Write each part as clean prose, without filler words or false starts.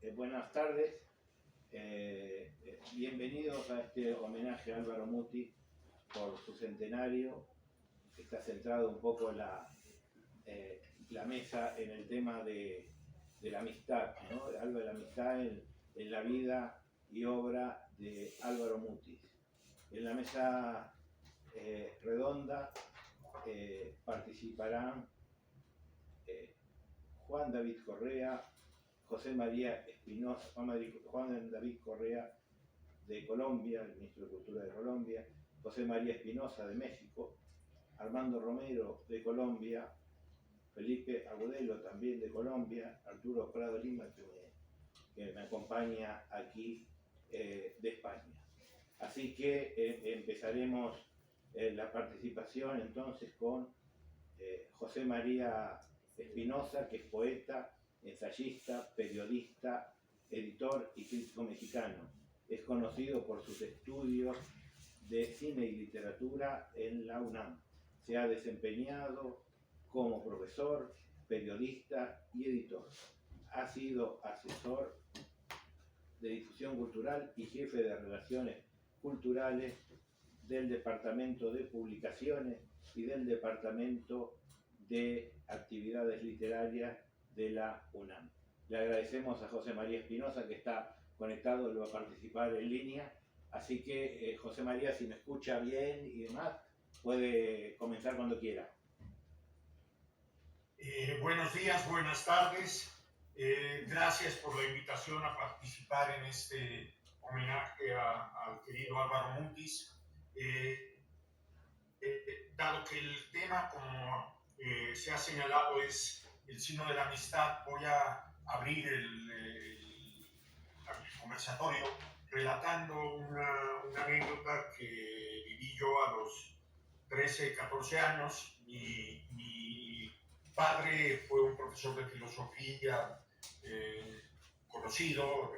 Buenas tardes, bienvenidos a este homenaje a Álvaro Muti por su centenario, que está centrado un poco la mesa en el tema de la amistad, ¿no? Algo de la amistad en la vida y obra de Álvaro Mutis. En la mesa redonda participarán Juan David Correa, José María Espinosa, Juan David Correa de Colombia, el ministro de Cultura de Colombia, José María Espinosa de México, Armando Romero de Colombia, Felipe Agudelo también de Colombia, Arturo Prado Lima que me acompaña aquí de España. Así que empezaremos la participación entonces con José María Espinosa, que es poeta, ensayista, periodista, editor y crítico mexicano. Es conocido por sus estudios de cine y literatura en la UNAM. Se ha desempeñado como profesor, periodista y editor. Ha sido asesor de difusión cultural y jefe de relaciones culturales del Departamento de Publicaciones y del Departamento de Actividades Literarias de la UNAM. Le agradecemos a José María Espinosa, que está conectado, lo va a participar en línea. Así que, José María, si me escucha bien y demás, puede comenzar cuando quiera. Buenos días, buenas tardes. Gracias por la invitación a participar en este homenaje al querido Álvaro Mutis. Dado que el tema, como se ha señalado, es el signo de la amistad, voy a abrir el conversatorio relatando una anécdota que viví yo a los 13, 14 años. Mi padre fue un profesor de filosofía reconocido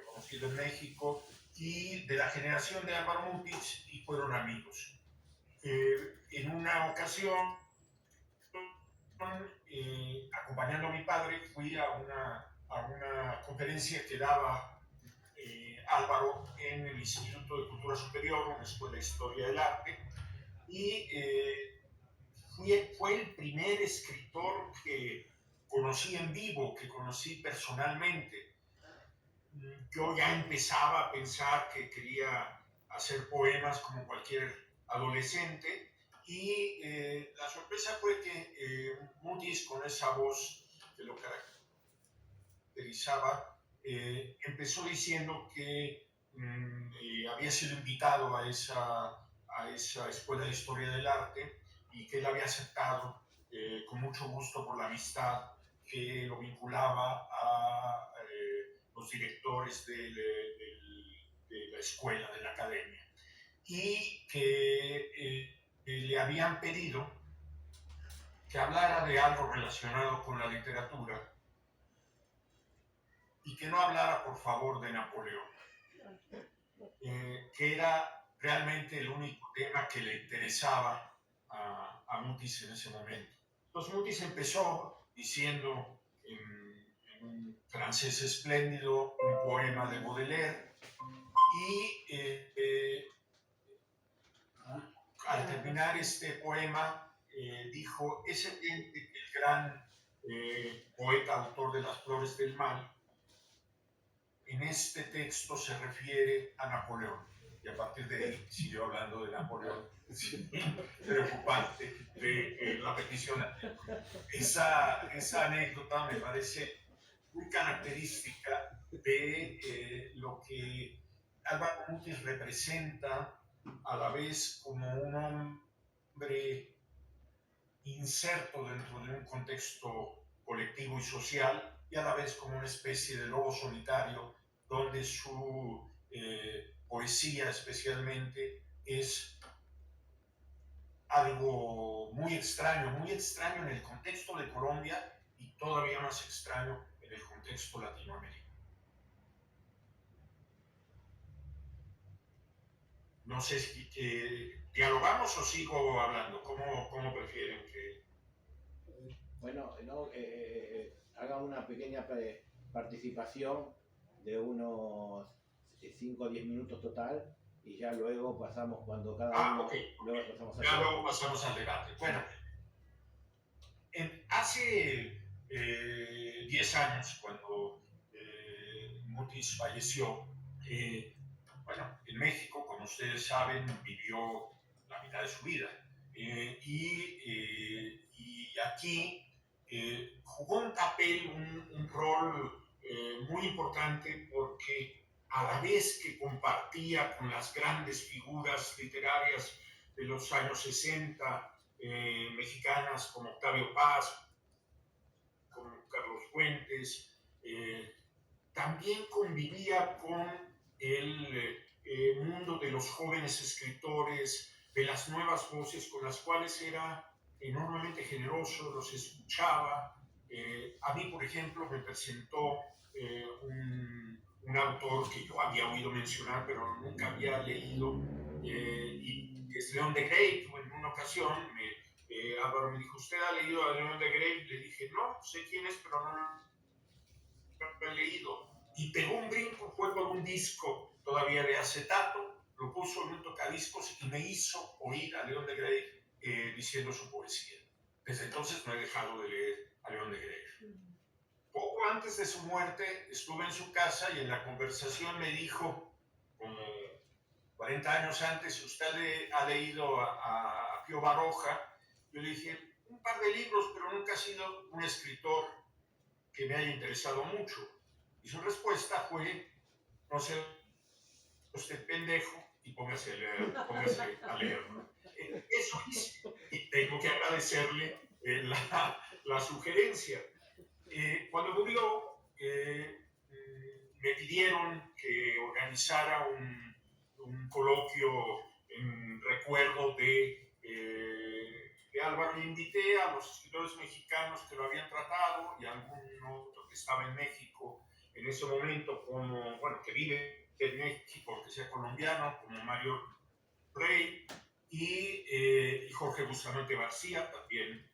en México, y de la generación de Álvaro Mutis, y fueron amigos. En una ocasión, acompañando a mi padre, fui a una conferencia que daba Álvaro en el Instituto de Cultura Superior, una escuela de Historia del Arte, y fue el primer escritor que conocí en vivo, que conocí personalmente. Yo ya empezaba a pensar que quería hacer poemas como cualquier adolescente, y la sorpresa fue que Mutis, con esa voz que lo caracterizaba, empezó diciendo que había sido invitado a esa escuela de Historia del Arte, y que él había aceptado con mucho gusto por la amistad que lo vinculaba a los directores de la escuela, de la academia, y que le habían pedido que hablara de algo relacionado con la literatura, y que no hablara, por favor, de Napoleón, que era realmente el único tema que le interesaba a Mutis en ese momento. Entonces Mutis empezó diciendo en un francés espléndido un poema de Baudelaire, y al terminar este poema dijo: es evidente que el gran poeta, autor de Las Flores del Mal, en este texto se refiere a Napoleón. Y a partir de ahí siguió hablando de Napoleón. Preocupante la petición. Esa anécdota me parece muy característica de lo que Álvaro Mutis representa, a la vez como un hombre inserto dentro de un contexto colectivo y social, y a la vez como una especie de lobo solitario, donde su poesía especialmente es algo muy extraño en el contexto de Colombia, y todavía más extraño en el contexto latinoamericano. No sé si dialogamos o sigo hablando. ¿Cómo prefieren que...? Bueno, no, haga una pequeña participación de unos 5 o 10 minutos total, y ya luego pasamos cuando cada uno... Ok. Luego pasamos al Ya debate. luego pasamos al debate. Bueno, hace 10 años, cuando Mutis falleció, bueno, en México, como ustedes saben, vivió la mitad de su vida. Y aquí jugó un papel, un rol muy importante, porque a la vez que compartía con las grandes figuras literarias de los años 60, mexicanas como Octavio Paz, como Carlos Fuentes, también convivía con el mundo de los jóvenes escritores, de las nuevas voces con las cuales era enormemente generoso, los escuchaba. A mí, por ejemplo, me presentó un autor que yo había oído mencionar, pero nunca había leído, y es León de Grey. En una ocasión Álvaro me dijo, ¿usted ha leído a León de Grey? Le dije, no, sé quién es, pero no lo he leído. Y pegó un brinco, fue con un disco todavía de acetato, lo puso en un tocadiscos y me hizo oír a León de Grey diciendo su poesía. Desde entonces no he dejado de leer a León de Grey. Poco antes de su muerte estuve en su casa y en la conversación me dijo, como 40 años antes, ¿usted ha leído a Pío Baroja? Yo le dije, un par de libros, pero nunca ha sido un escritor que me haya interesado mucho. Y su respuesta fue, no sé, usted pendejo, y póngase a leerlo. Eso hice, y tengo que agradecerle la sugerencia. Cuando murió, me pidieron que organizara un coloquio en recuerdo de Álvaro. Le invité a los escritores mexicanos que lo habían tratado y a algún otro que estaba en México en ese momento, como, bueno, que vive en México, que sea colombiano, como Mario Rey y Jorge Bustamante García, también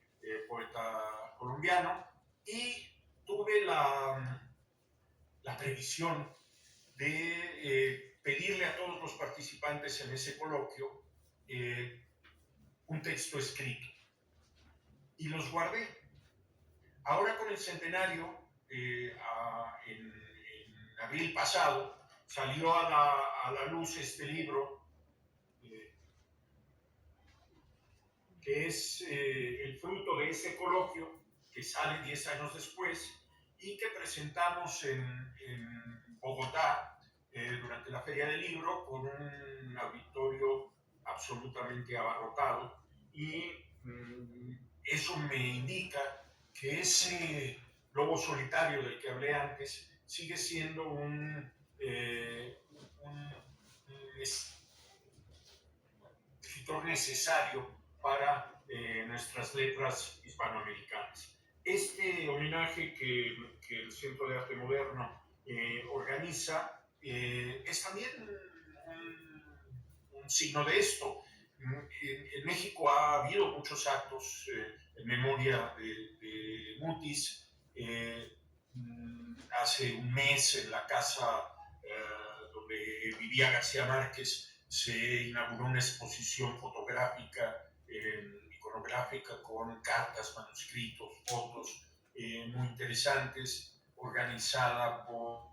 poeta colombiano. Y tuve la previsión de pedirle a todos los participantes en ese coloquio un texto escrito. Y los guardé. Ahora con el centenario, en abril pasado, salió a la luz este libro, que es el fruto de ese coloquio, que sale 10 años después, y que presentamos en Bogotá durante la Feria del Libro, con un auditorio absolutamente abarrotado. Y eso me indica que ese lobo solitario del que hablé antes sigue siendo un escritor necesario para nuestras letras hispanoamericanas. Este homenaje que el Centro de Arte Moderno organiza es también un signo de esto. En México ha habido muchos actos en memoria de Mutis. Hace un mes, en la casa donde vivía García Márquez, se inauguró una exposición fotográfica, iconográfica, con cartas, manuscritos, fotos muy interesantes, organizada por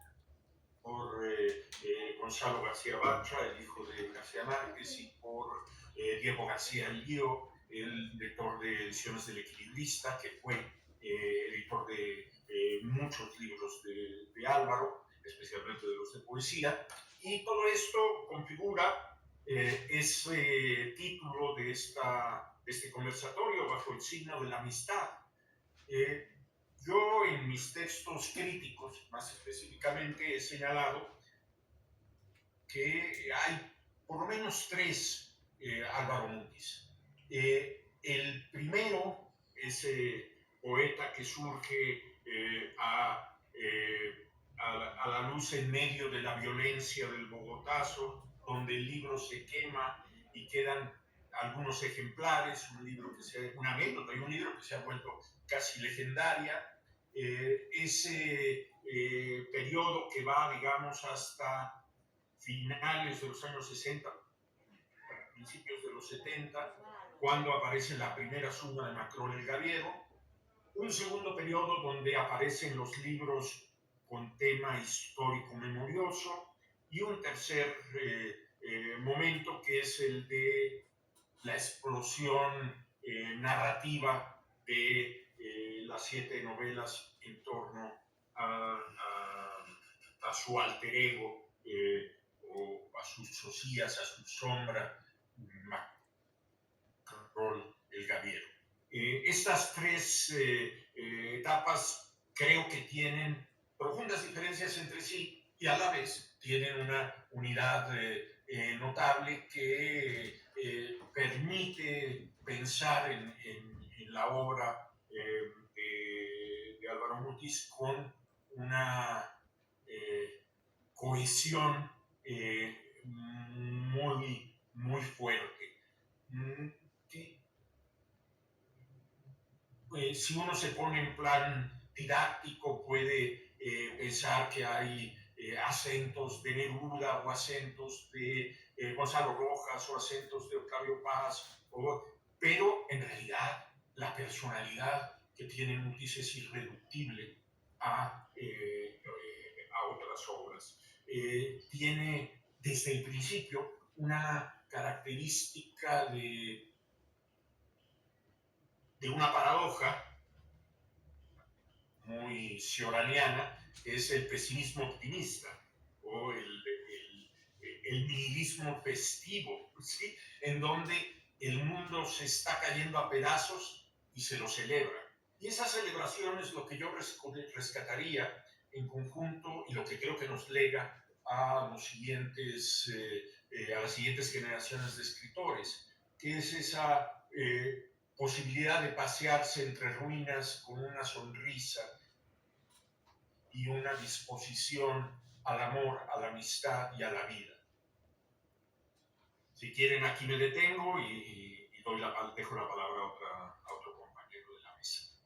Gonzalo García Bacha, el hijo de García Márquez, y por Diego García Lío, el director de Ediciones del Equilibrista, que fue editor de muchos libros de Álvaro, especialmente de los de poesía. Y todo esto configura ese título de este conversatorio, bajo el signo de la amistad. Yo en mis textos críticos, más específicamente, he señalado que hay por lo menos 3 Álvaro Mutis. El primero, ese poeta que surge a la luz en medio de la violencia del Bogotazo, donde el libro se quema y quedan algunos ejemplares, una anécdota y un libro que se ha vuelto casi legendaria. Ese periodo que va, digamos, hasta finales de los años 60, principios de los 70, cuando aparece la primera suma de Macrol el Gaviero. Un segundo periodo donde aparecen los libros con tema histórico memorioso, y un tercer momento que es el de la explosión narrativa de las 7 novelas en torno a su alter ego, o a sus socias, a su sombra, Macrol el Gaviero. Estas tres etapas creo que tienen profundas diferencias entre sí y a la vez tienen una unidad notable que permite pensar en la obra de Álvaro Mutis con una cohesión muy fuerte. Si uno se pone en plan didáctico, puede pensar que hay acentos de Neruda o acentos de Gonzalo Rojas o acentos de Octavio Paz, pero en realidad la personalidad que tiene Mutis es irreductible a otras obras. Tiene desde el principio una característica de una paradoja muy cioraniana, que es el pesimismo optimista o el nihilismo festivo, ¿sí? En donde el mundo se está cayendo a pedazos y se lo celebra. Y esa celebración es lo que yo rescataría en conjunto y lo que creo que nos lega a las siguientes generaciones de escritores, que es esa posibilidad de pasearse entre ruinas con una sonrisa y una disposición al amor, a la amistad y a la vida. Si quieren, aquí me detengo y dejo la palabra a otro compañero de la mesa.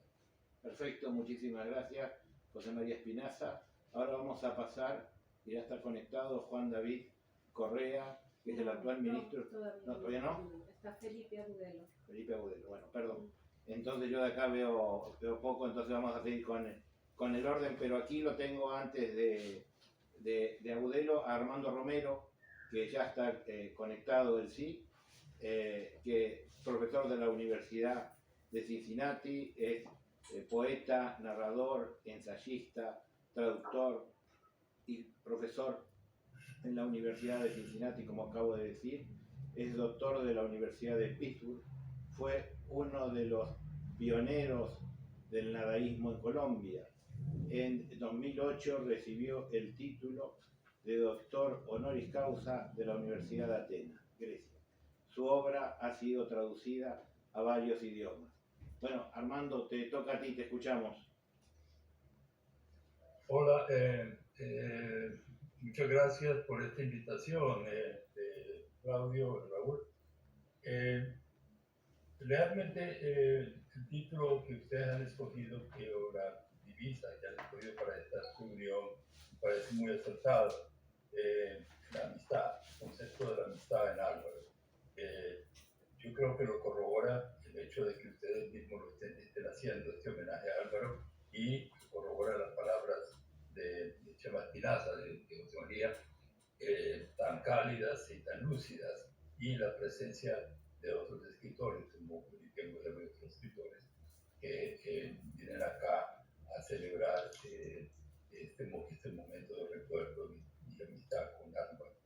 Perfecto, muchísimas gracias, José María Espinaza. Ahora vamos a pasar, y ya está conectado Juan David Correa, que es el actual ministro. ¿Todavía no? Está Felipe Agudelo. Felipe Agudelo, bueno, perdón. Entonces yo de acá veo poco, entonces vamos a seguir con el orden, pero aquí lo tengo antes de Agudelo a Armando Romero, que ya está conectado él sí, que es profesor de la Universidad de Cincinnati, es poeta, narrador, ensayista, traductor y profesor en la Universidad de Cincinnati, como acabo de decir. Es doctor de la Universidad de Pittsburgh, fue uno de los pioneros del nadaísmo en Colombia. En 2008 recibió el título de doctor honoris causa de la Universidad de Atenas, Grecia. Su obra ha sido traducida a varios idiomas. Bueno, Armando, te toca a ti, te escuchamos. Hola, muchas gracias por esta invitación, Claudio, Raúl. Realmente el título que ustedes han escogido, que la divisa que han escogido para esta reunión, me parece muy acertado. La amistad, el concepto de la amistad en Álvaro. Yo creo que lo corrobora el hecho de que ustedes mismos lo estén haciendo, este homenaje a Álvaro, y corrobora las palabras de Chema Espinaza, de José María, tan cálidas y tan lúcidas, y la presencia de otros escritores, como Felipe Agudelo y otros escritores, que vienen acá a celebrar este momento de recuerdo y amistad con Álvaro.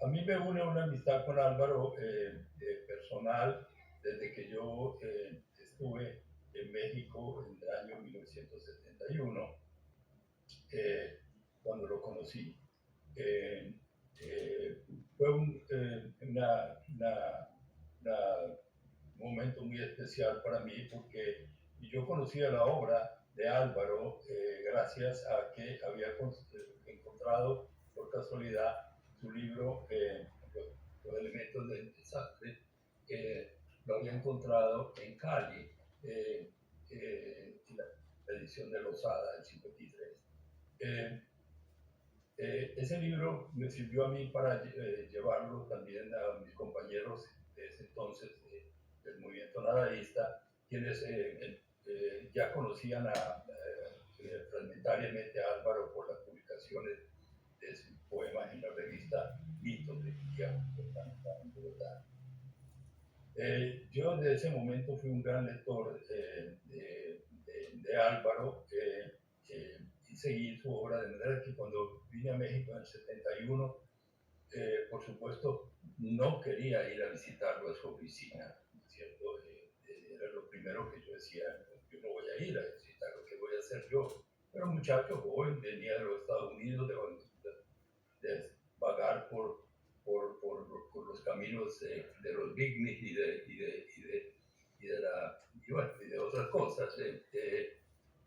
A mí me une una amistad con Álvaro personal desde que yo estuve en México en el año 1971, cuando lo conocí. Fue un momento muy especial para mí porque yo conocía la obra de Álvaro gracias a que había encontrado por casualidad su libro Los elementos del desastre, lo había encontrado en Cali. la edición de Losada del 53. Ese libro me sirvió a mí para llevarlo también a mis compañeros de ese entonces del movimiento nadaísta, quienes ya conocían fragmentariamente a Álvaro por las publicaciones de sus poemas en la revista Mitos de Guillermo en Bogotá. Yo desde ese momento fui un gran lector de Álvaro y seguí su obra, de manera que cuando vine a México en el 71, por supuesto, no quería ir a visitarlo a su oficina, ¿cierto? Era lo primero que yo decía, yo no voy a ir a visitarlo, ¿qué voy a hacer yo? Era un muchacho joven, venía de los Estados Unidos, de vagar por los caminos de los Vignis y de otras cosas.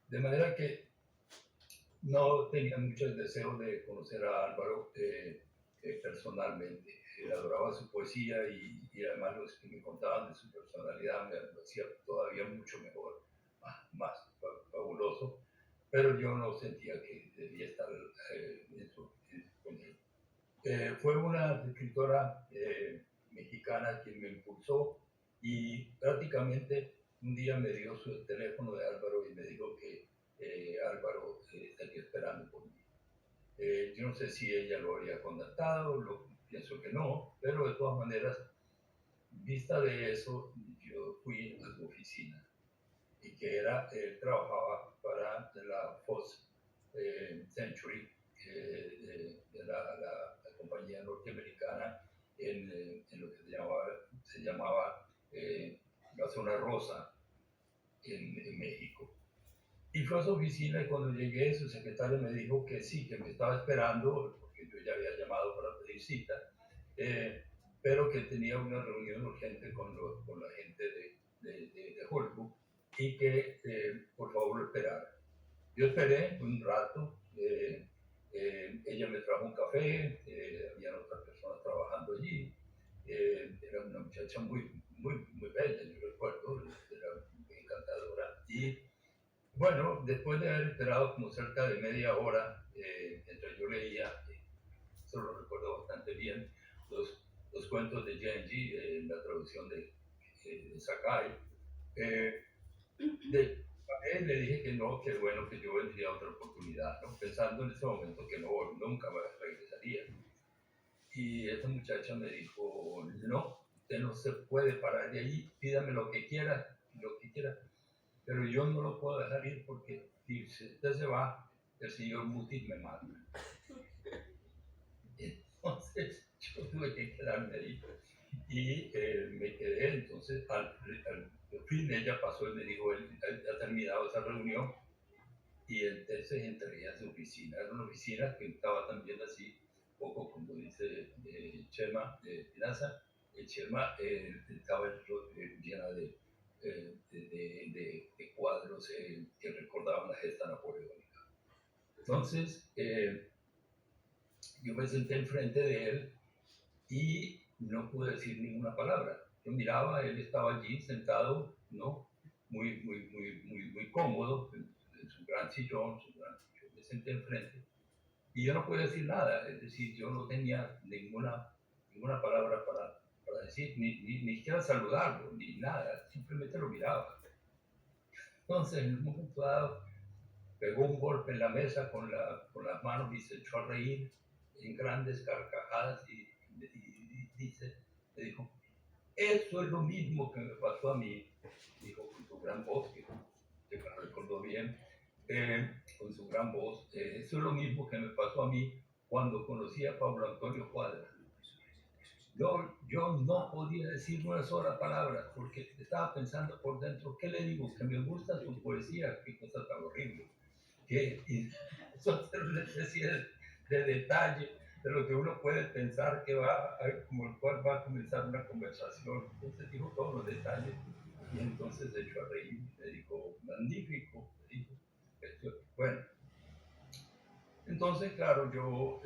De manera que no tenía mucho el deseo de conocer a Álvaro personalmente. Adoraba su poesía y además los que me contaban de su personalidad me lo hacía todavía mucho mejor, más fabuloso, pero yo no sentía que debía estar con él. Fue una escritora mexicana quien me impulsó y prácticamente un día me dio su teléfono de Álvaro y me dijo que Álvaro estaría esperando por mí. Yo no sé si ella lo había contactado, pienso que no, pero de todas maneras, vista de eso, yo fui a su oficina y que él trabajaba para la Fox Century, de la compañía norteamericana en lo que se llamaba la zona rosa en México. Y fue a su oficina y cuando llegué su secretario me dijo que sí, que me estaba esperando, porque yo ya había llamado para pedir cita, pero que tenía una reunión urgente con la gente de Hollywood y que por favor lo esperara. Yo esperé un rato, ella me trajo un café, había otras personas trabajando allí, era una muchacha muy bella, yo recuerdo, era muy encantadora. Y bueno, después de haber esperado como cerca de media hora, mientras yo leía, eso lo recuerdo bastante bien, los cuentos de Genji, la traducción de Sakai, le dije que no, que bueno, que yo vendría otra oportunidad, ¿no? Pensando en ese momento que nunca más regresaría. Y esta muchacha me dijo, no, usted no se puede parar de ahí, pídame lo que quiera, pero yo no lo puedo dejar ir porque si usted se va, el señor Mutis me mata. Entonces yo tuve que quedarme ahí y me quedé. Entonces al fin ella pasó y me dijo, él ha terminado esa reunión, y entonces entré a su oficina. Era una oficina que estaba también así, poco como dice Chema Pinaza. Chema estaba llena de cuadros que recordaban la gesta napoleónica. Entonces, yo me senté enfrente de él y no pude decir ninguna palabra. Yo miraba, él estaba allí sentado, ¿no? Muy cómodo, en su gran sillón, yo me senté enfrente y yo no pude decir nada, es decir, yo no tenía ninguna palabra para decir, ni siquiera saludarlo, ni nada, simplemente lo miraba. Entonces, en un momento dado, pegó un golpe en la mesa con las manos y se echó a reír en grandes carcajadas y me dijo, eso es lo mismo que me pasó a mí, dijo con su gran voz, que me recordó bien, con su gran voz, eso es lo mismo que me pasó a mí cuando conocí a Pablo Antonio Cuadra. Yo no podía decir una sola palabra porque estaba pensando por dentro, ¿qué le digo? Que me gusta su poesía, qué cosa tan horrible. Eso es una especie de detalle de lo que uno puede pensar que como el cual va a comenzar una conversación. Entonces dijo todos los detalles y entonces se echó a reír, me dijo, magnífico, me dijo. Bueno, entonces claro, yo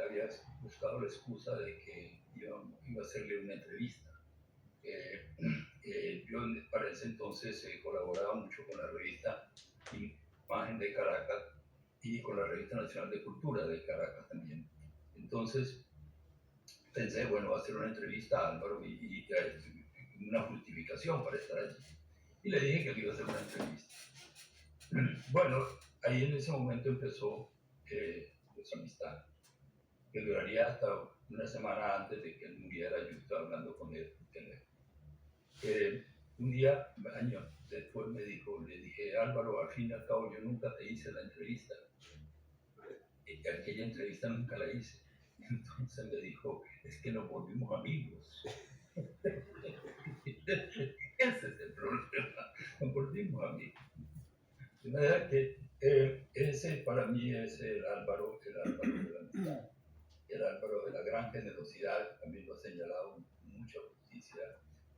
había buscado la excusa de que iba a hacerle una entrevista. Yo para ese entonces colaboraba mucho con la revista imagen de Caracas y con la Revista Nacional de Cultura de Caracas también. Entonces pensé, bueno, voy a hacer una entrevista a Álvaro y una justificación para estar allí. Y le dije que le iba a hacer una entrevista. Bueno, ahí en ese momento empezó nuestra amistad, que duraría hasta una semana antes de que él muriera. Yo estaba hablando con él por teléfono. Un día, años después, le dije, Álvaro, al fin y al cabo yo nunca te hice la entrevista. Aquella entrevista nunca la hice. Entonces me dijo, es que nos volvimos amigos. Ese es el problema, nos volvimos amigos. De manera que ese para mí es el Álvaro de la amistad, el Álvaro de la gran generosidad, también lo ha señalado con mucha justicia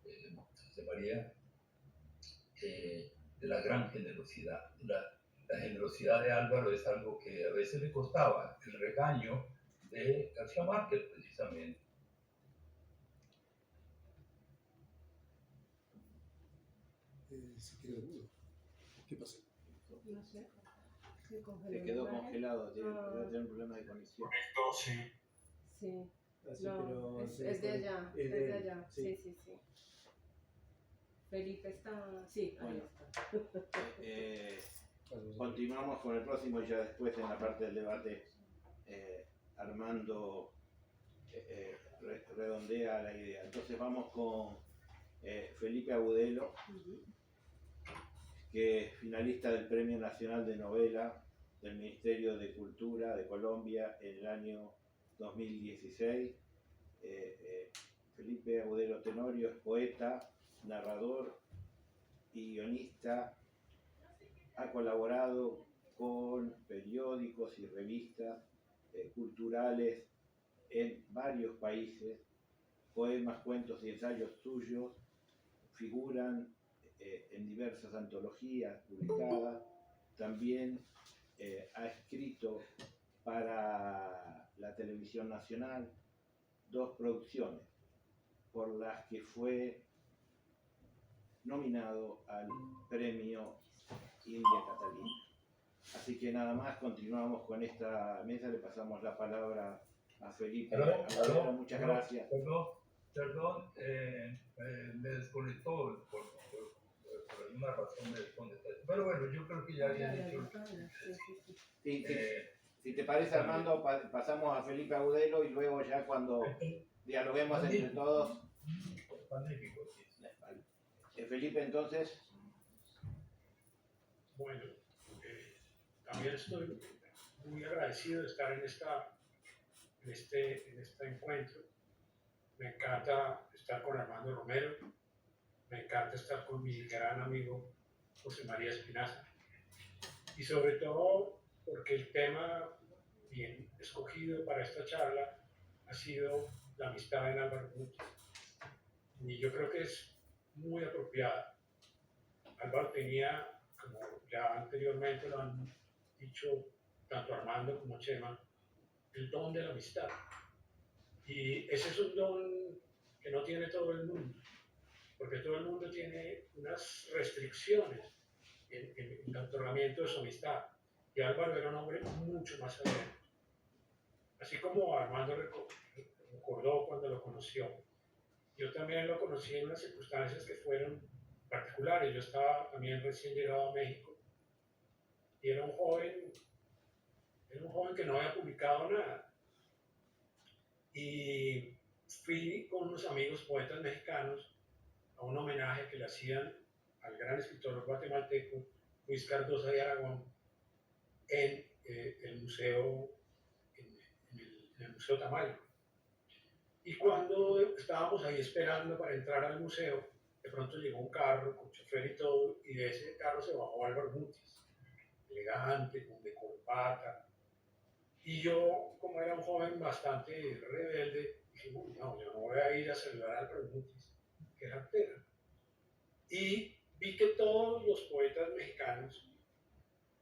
José María, de la gran generosidad. La generosidad de Álvaro es algo que a veces le costaba, el regaño de García Márquez, precisamente. Se quedó mudo. ¿Qué pasó? No sé. Se quedó congelado, tiene un problema de conexión. Correcto, sí. Sí. Así, No, pero es de allá. es Es de de él, allá. sí. Sí. Felipe está. Sí, ahí Bueno. está. Continuamos con el próximo y ya después en la parte del debate Armando redondea la idea. Entonces vamos con Felipe Agudelo, que es finalista del Premio Nacional de Novela del Ministerio de Cultura de Colombia en el año 2016. Felipe Agudelo Tenorio es poeta, narrador y guionista. Ha colaborado con periódicos y revistas culturales en varios países. Poemas, cuentos y ensayos suyos figuran en diversas antologías publicadas. También ha escrito para la televisión nacional 2 producciones por las que fue nominado al premio India Catalina. Así que nada más, continuamos con esta mesa, le pasamos la palabra a Felipe. Muchas gracias. Perdón, me desconectó por alguna razón me desconectó. Pero bueno, yo creo que ya había dicho. Si te parece, Armando, pasamos a Felipe Agudelo y luego ya cuando dialoguemos entre todos. Magnífico, sí. Felipe, entonces. Bueno, también estoy muy agradecido de estar en este encuentro. Me encanta estar con Armando Romero, me encanta estar con mi gran amigo José María Espinaza, y sobre todo porque el tema bien escogido para esta charla ha sido la amistad en Álvaro Mutis, y yo creo que es muy apropiada. Álvaro tenía, como ya anteriormente lo han dicho tanto Armando como Chema, el don de la amistad. Y ese es un don que no tiene todo el mundo, porque todo el mundo tiene unas restricciones en el otorgamiento de su amistad. Y Álvaro era un hombre mucho más abierto. Así como Armando recordó cuando lo conoció. Yo también lo conocí en unas circunstancias que fueron particulares. Yo estaba también recién llegado a México y era un joven que no había publicado nada. Y fui con unos amigos poetas mexicanos a un homenaje que le hacían al gran escritor guatemalteco Luis Cardosa de Aragón en el museo, en el Museo Tamayo. Y cuando estábamos ahí esperando para entrar al museo, de pronto llegó un carro con chofer y todo, y de ese carro se bajó Álvaro Mutis, elegante, con de corbata. Y yo, como era un joven bastante rebelde, dije, no, yo no voy a ir a saludar a Álvaro Mutis, que era artera. Y vi que todos los poetas mexicanos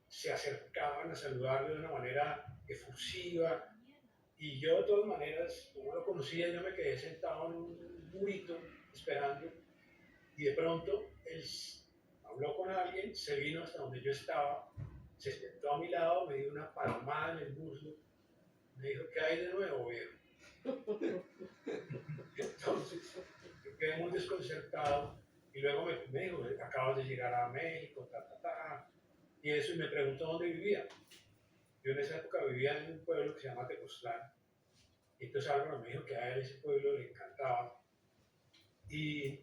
se acercaban a saludarle de una manera efusiva, y yo de todas maneras, como lo conocía, yo me quedé sentado en un murito esperando, y de pronto él habló con alguien, se vino hasta donde yo estaba, se sentó a mi lado, me dio una palmada en el muslo, me dijo, ¿qué hay de nuevo, viejo? Entonces, yo quedé muy desconcertado y luego me dijo, acabas de llegar a México, y eso, y me preguntó dónde vivía. Yo en esa época vivía en un pueblo que se llama Tepoztlán, y entonces Álvaro me dijo que a él ese pueblo le encantaba, y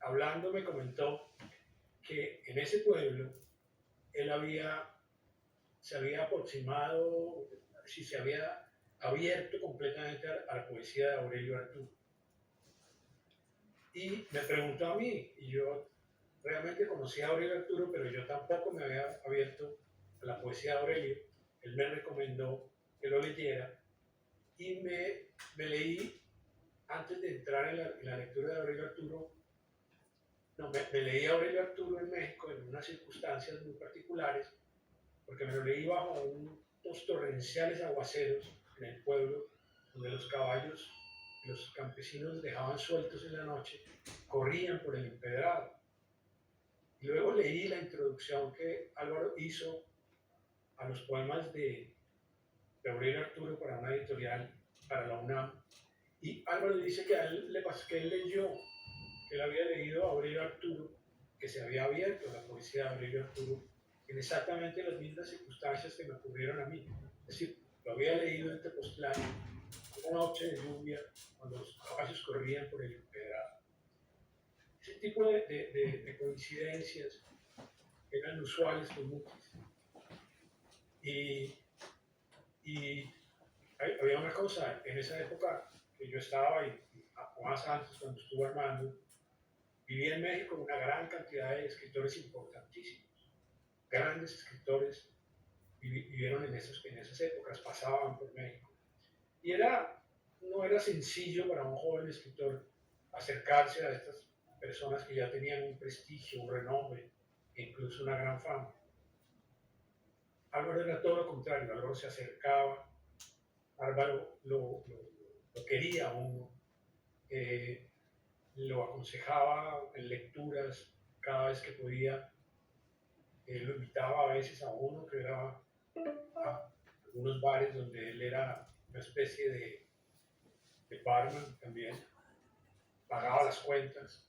hablando me comentó que en ese pueblo él se había aproximado, si se había abierto completamente a la poesía de Aurelio Arturo. Y me preguntó a mí, y yo realmente conocía a Aurelio Arturo, pero yo tampoco me había abierto a la poesía de Aurelio. Él me recomendó que lo leyera y me leí, antes de entrar en la lectura de Aurelio Arturo, me leí a Aurelio Arturo en México en unas circunstancias muy particulares, porque me lo leí bajo unos torrenciales aguaceros en el pueblo, donde los caballos, los campesinos dejaban sueltos en la noche, corrían por el empedrado. Y luego leí la introducción que Álvaro hizo a los poemas de Aurelio Arturo para una editorial, para la UNAM. Y Álvaro dice que a él le pasó que él leyó, que él había leído a Aurelio Arturo, que se había abierto a la poesía de Aurelio Arturo en exactamente las mismas circunstancias que me ocurrieron a mí. Es decir, lo había leído en Tepoztlán, una noche de lluvia, cuando los caballos corrían por el empedrado. Ese tipo de coincidencias eran usuales con muchos. Y había una cosa, en esa época que yo estaba, y más antes cuando estuve Armando, vivía en México una gran cantidad de escritores importantísimos, grandes escritores vivieron en esas épocas, pasaban por México. Y no era sencillo para un joven escritor acercarse a estas personas que ya tenían un prestigio, un renombre, e incluso una gran fama. Álvaro era todo lo contrario, Álvaro se acercaba, Álvaro lo quería a uno, lo aconsejaba en lecturas cada vez que podía, lo invitaba a veces a uno que era a algunos bares donde él era una especie de barman también, pagaba las cuentas,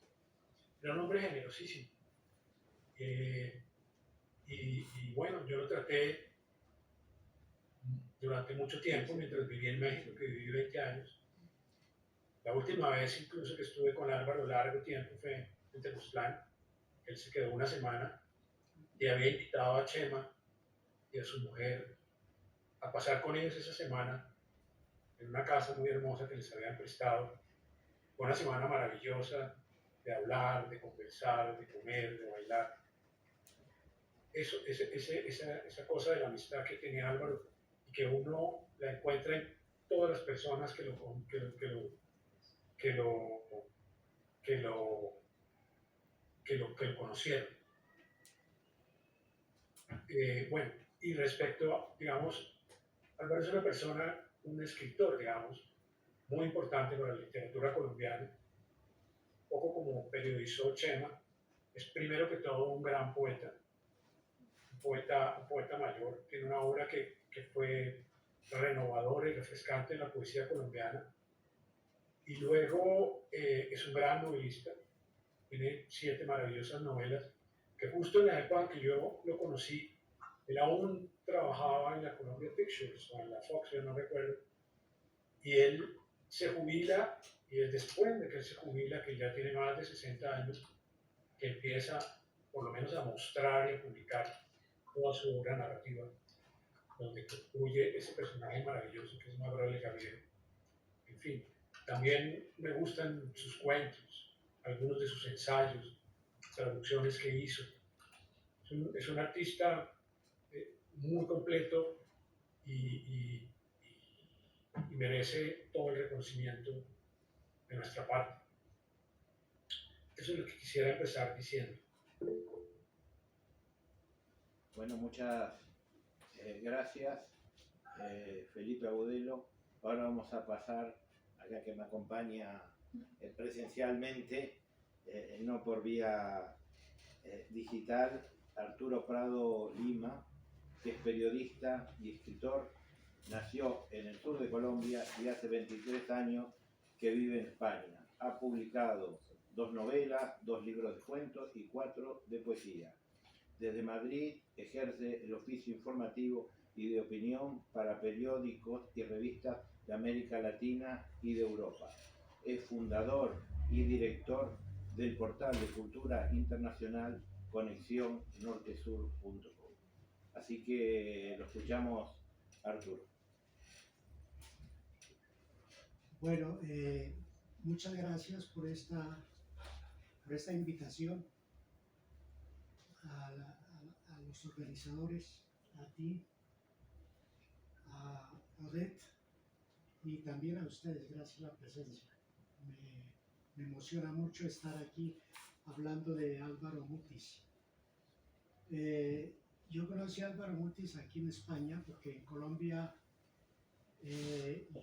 era un hombre generosísimo. Y bueno, yo lo traté durante mucho tiempo mientras viví en México, que viví 20 años. La última vez incluso que estuve con Álvaro largo tiempo fue en Tepoztlán. Él se quedó una semana y había invitado a Chema y a su mujer a pasar con ellos esa semana en una casa muy hermosa que les habían prestado. Fue una semana maravillosa de hablar, de conversar, de comer, de bailar. Esa cosa de la amistad que tenía Álvaro y que uno la encuentra en todas las personas que lo conocieron. Bueno, y respecto a, digamos, Álvaro es una persona, un escritor, digamos, muy importante para la literatura colombiana, poco como periodizó Chema, es primero que todo un gran poeta, un poeta mayor, tiene una obra que fue renovadora y refrescante en la poesía colombiana, y luego es un gran novelista, tiene 7 maravillosas novelas, que justo en la época en que yo lo conocí, él aún trabajaba en la Columbia Pictures o en la Fox, yo no recuerdo, y él se jubila, y es después de que él se jubila, que ya tiene más de 60 años, que empieza por lo menos a mostrar y a publicar toda su obra narrativa, donde construye ese personaje maravilloso que es Manuel Gabriel. En fin, también me gustan sus cuentos, algunos de sus ensayos, traducciones que hizo. Es un artista muy completo y merece todo el reconocimiento de nuestra parte. Eso es lo que quisiera empezar diciendo. Bueno, muchas gracias, Felipe Agudelo. Ahora vamos a pasar, acá que me acompaña presencialmente, no por vía digital, Arturo Prado Lima, es periodista y escritor. Nació en el sur de Colombia y hace 23 años que vive en España. Ha publicado 2 novelas, 2 libros de cuentos y 4 de poesía. Desde Madrid ejerce el oficio informativo y de opinión para periódicos y revistas de América Latina y de Europa. Es fundador y director del portal de cultura internacional conexiónnortesur.com. Así que lo escuchamos, Arturo. Bueno, muchas gracias por esta invitación a los organizadores, a ti, a Odette y también a ustedes. Gracias por la presencia. Me emociona mucho estar aquí hablando de Álvaro Mutis. Yo conocí a Álvaro Mutis aquí en España porque en Colombia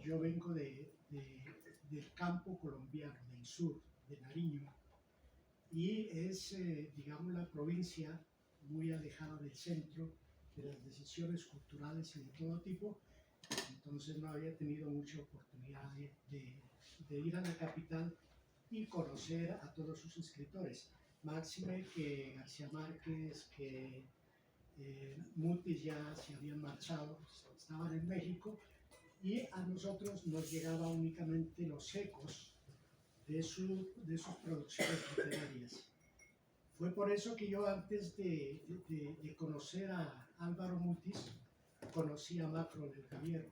yo vengo del campo colombiano, del sur, de Nariño, y es, digamos, la provincia muy alejada del centro, de las decisiones culturales y de todo tipo. Entonces no había tenido mucha oportunidad de ir a la capital y conocer a todos sus escritores. Máxime que García Márquez, que Mutis ya se habían marchado, estaban en México, y a nosotros nos llegaba únicamente los ecos de sus producciones literarias. Fue por eso que yo, antes de conocer a Álvaro Mutis, conocí a Macrol el Gaviero.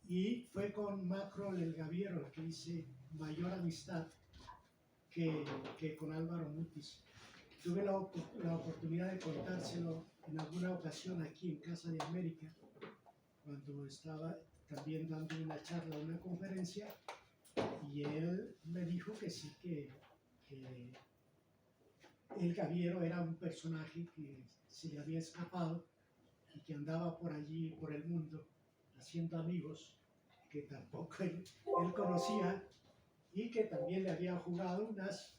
Y fue con Macrol el Gaviero que hice mayor amistad que con Álvaro Mutis. Tuve la oportunidad de contárselo en alguna ocasión aquí en Casa de América, cuando estaba también dando una charla, una conferencia, y él me dijo que sí, que el Gaviero era un personaje que se le había escapado y que andaba por allí, por el mundo, haciendo amigos que tampoco él conocía, y que también le había jugado unas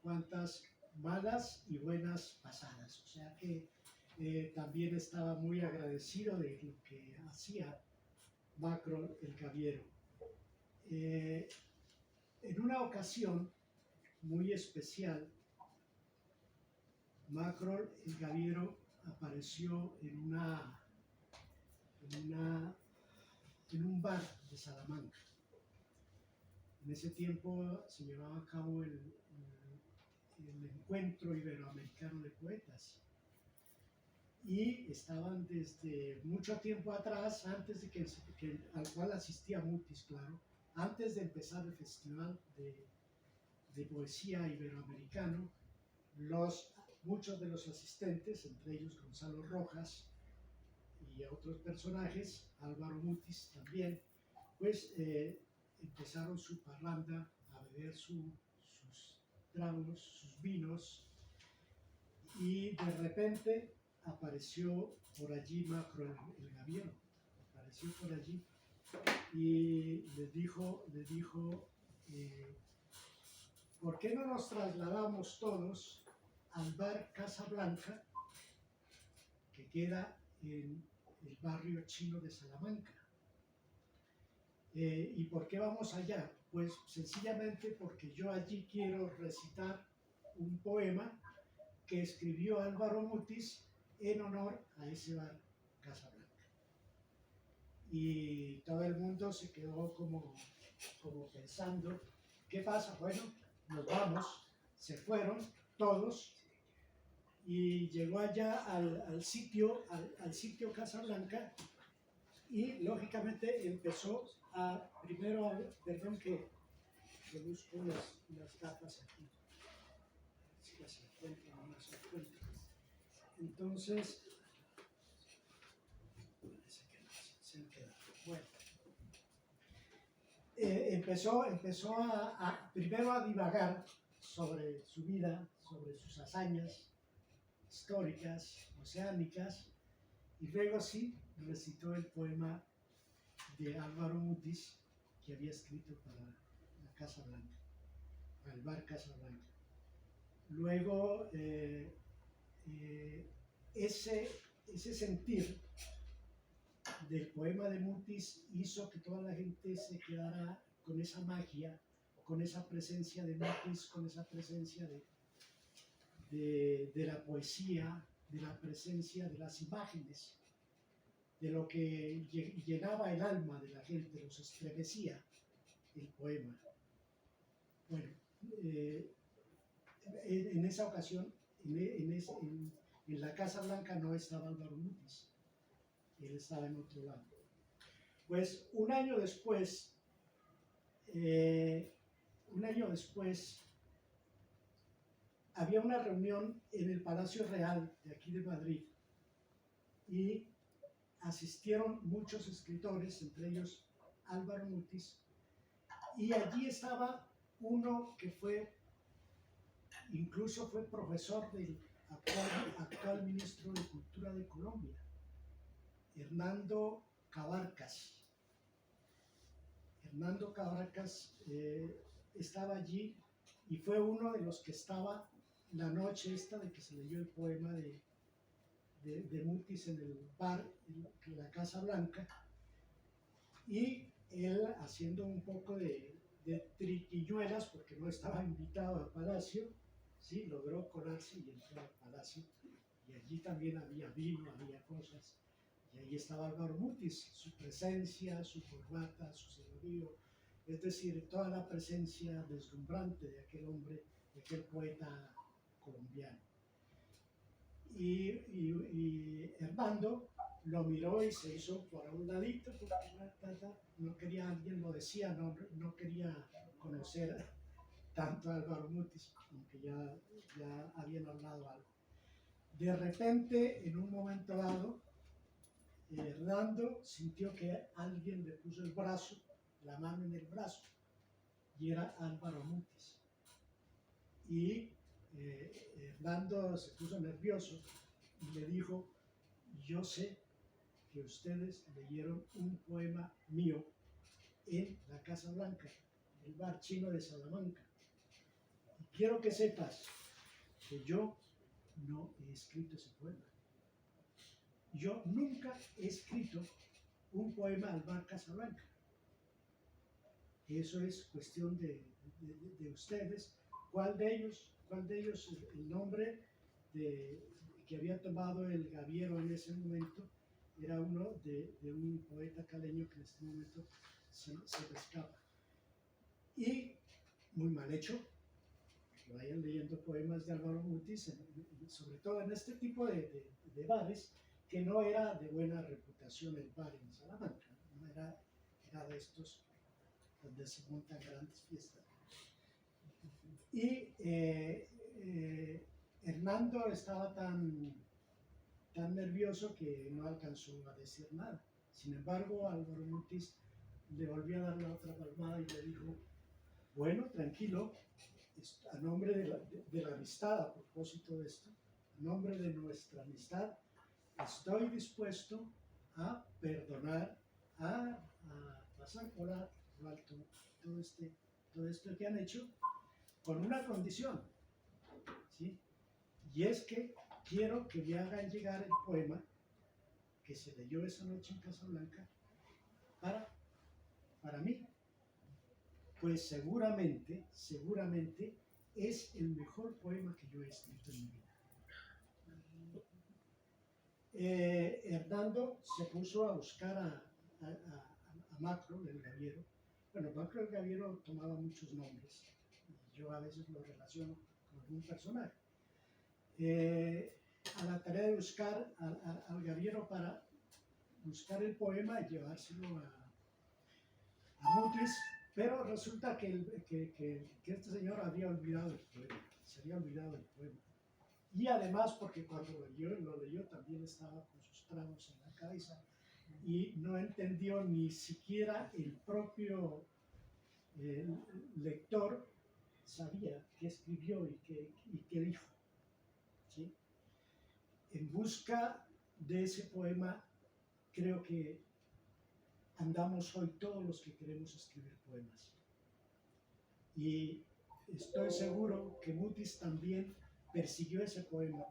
cuantas malas y buenas pasadas. O sea que también estaba muy agradecido de lo que hacía Macrol el Gaviero. En una ocasión muy especial, Macrol el Gaviero apareció en un bar de Salamanca. En ese tiempo se llevaba a cabo el Encuentro Iberoamericano de Poetas, y estaban desde mucho tiempo atrás, antes de al cual asistía Mutis, claro, antes de empezar el Festival de Poesía Iberoamericano. Muchos de los asistentes, entre ellos Gonzalo Rojas y otros personajes, Álvaro Mutis también, pues empezaron su parranda, a beber sus tragos, sus vinos, y de repente apareció por allí Macrol el Gaviero. Apareció por allí y les dijo ¿por qué no nos trasladamos todos al bar Casa Blanca, que queda en el barrio chino de Salamanca? ¿Y por qué vamos allá? Pues sencillamente porque yo allí quiero recitar un poema que escribió Álvaro Mutis en honor a ese bar Casa Blanca. Y todo el mundo se quedó como pensando, ¿qué pasa? Bueno, nos vamos. Se fueron todos y llegó allá al sitio Casa Blanca, y lógicamente empezó perdón que busco las gafas aquí, si las encuentro o no las encuentro. Entonces, parece que no, se han quedado. Bueno, empezó primero a divagar sobre su vida, sobre sus hazañas históricas, oceánicas, y luego sí recitó el poema de Álvaro Mutis que había escrito para la Casa Blanca, para el bar Casa Blanca. Luego ese sentir del poema de Mutis hizo que toda la gente se quedara con esa magia, con esa presencia de Mutis, con esa presencia de la poesía, de la presencia de las imágenes, de lo que llenaba el alma de la gente, los estremecía el poema. Bueno, en esa ocasión, en la Casa Blanca no estaba Álvaro Mutis, él estaba en otro lado. Pues un año después, había una reunión en el Palacio Real de aquí de Madrid y asistieron muchos escritores, entre ellos Álvaro Mutis, y allí estaba uno que incluso fue profesor del actual ministro de Cultura de Colombia, Hernando Cabarcas. Hernando Cabarcas estaba allí y fue uno de los que estaba la noche esta de que se leyó el poema de Mutis en el bar, en la Casa Blanca, y él haciendo un poco de triquiñuelas, porque no estaba invitado al palacio, sí, logró colarse y entró al palacio, y allí también había vino, había cosas, y ahí estaba Álvaro Mutis, su presencia, su corbata, su señorío, es decir, toda la presencia deslumbrante de aquel hombre, de aquel poeta colombiano. Y Hernando lo miró y se hizo por un ladito, porque no quería, alguien lo decía, no quería conocer tanto a Álvaro Mutis, aunque ya habían hablado algo. De repente, en un momento dado, Hernando sintió que alguien le puso el brazo, la mano en el brazo, y era Álvaro Mutis. Y Hernando se puso nervioso y le dijo: yo sé que ustedes leyeron un poema mío en la Casa Blanca, el bar chino de Salamanca. Y quiero que sepas que yo no he escrito ese poema. Yo nunca he escrito un poema al bar Casablanca. Eso es cuestión de ustedes. ¿Cuál de ellos el nombre que había tomado el Gaviero en ese momento era uno de un poeta caleño que en este momento se me escapa? Y muy mal hecho, que vayan leyendo poemas de Álvaro Mutis, sobre todo en este tipo de bares, que no era de buena reputación el bar en Salamanca, no era de estos donde se montan grandes fiestas. Y Hernando estaba tan nervioso que no alcanzó a decir nada. Sin embargo, Álvaro Mutis le volvió a dar la otra palmada y le dijo: bueno, tranquilo, a nombre de la amistad, a propósito de esto, a nombre de nuestra amistad, estoy dispuesto a perdonar, a pasar por alto todo esto que han hecho, con una condición, ¿sí? Y es que quiero que me hagan llegar el poema que se leyó esa noche en Casablanca para mí. Pues seguramente es el mejor poema que yo he escrito en mi vida. Hernando se puso a buscar a Macro, el Gaviero. Bueno, Macro el Gaviero tomaba muchos nombres, y yo a veces lo relaciono con algún personaje. A la tarea de buscar al Gaviero para buscar el poema y llevárselo a Mutis, pero resulta que este señor había olvidado el poema, se había olvidado el poema. Y además porque cuando lo leyó también estaba con sus tragos en la cabeza y no entendió ni siquiera el propio lector sabía qué escribió y qué dijo, ¿sí? En busca de ese poema creo que andamos hoy todos los que queremos escribir poemas. Y estoy seguro que Mutis también persiguió ese poema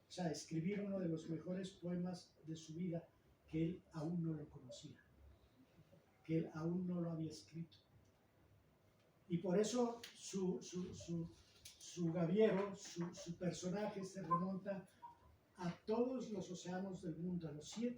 o sea, escribir uno de los mejores poemas de su vida que él aún no lo conocía, que él aún no lo había escrito. Y por eso su Gaviero, su personaje se remonta a todos los océanos del mundo, a los 6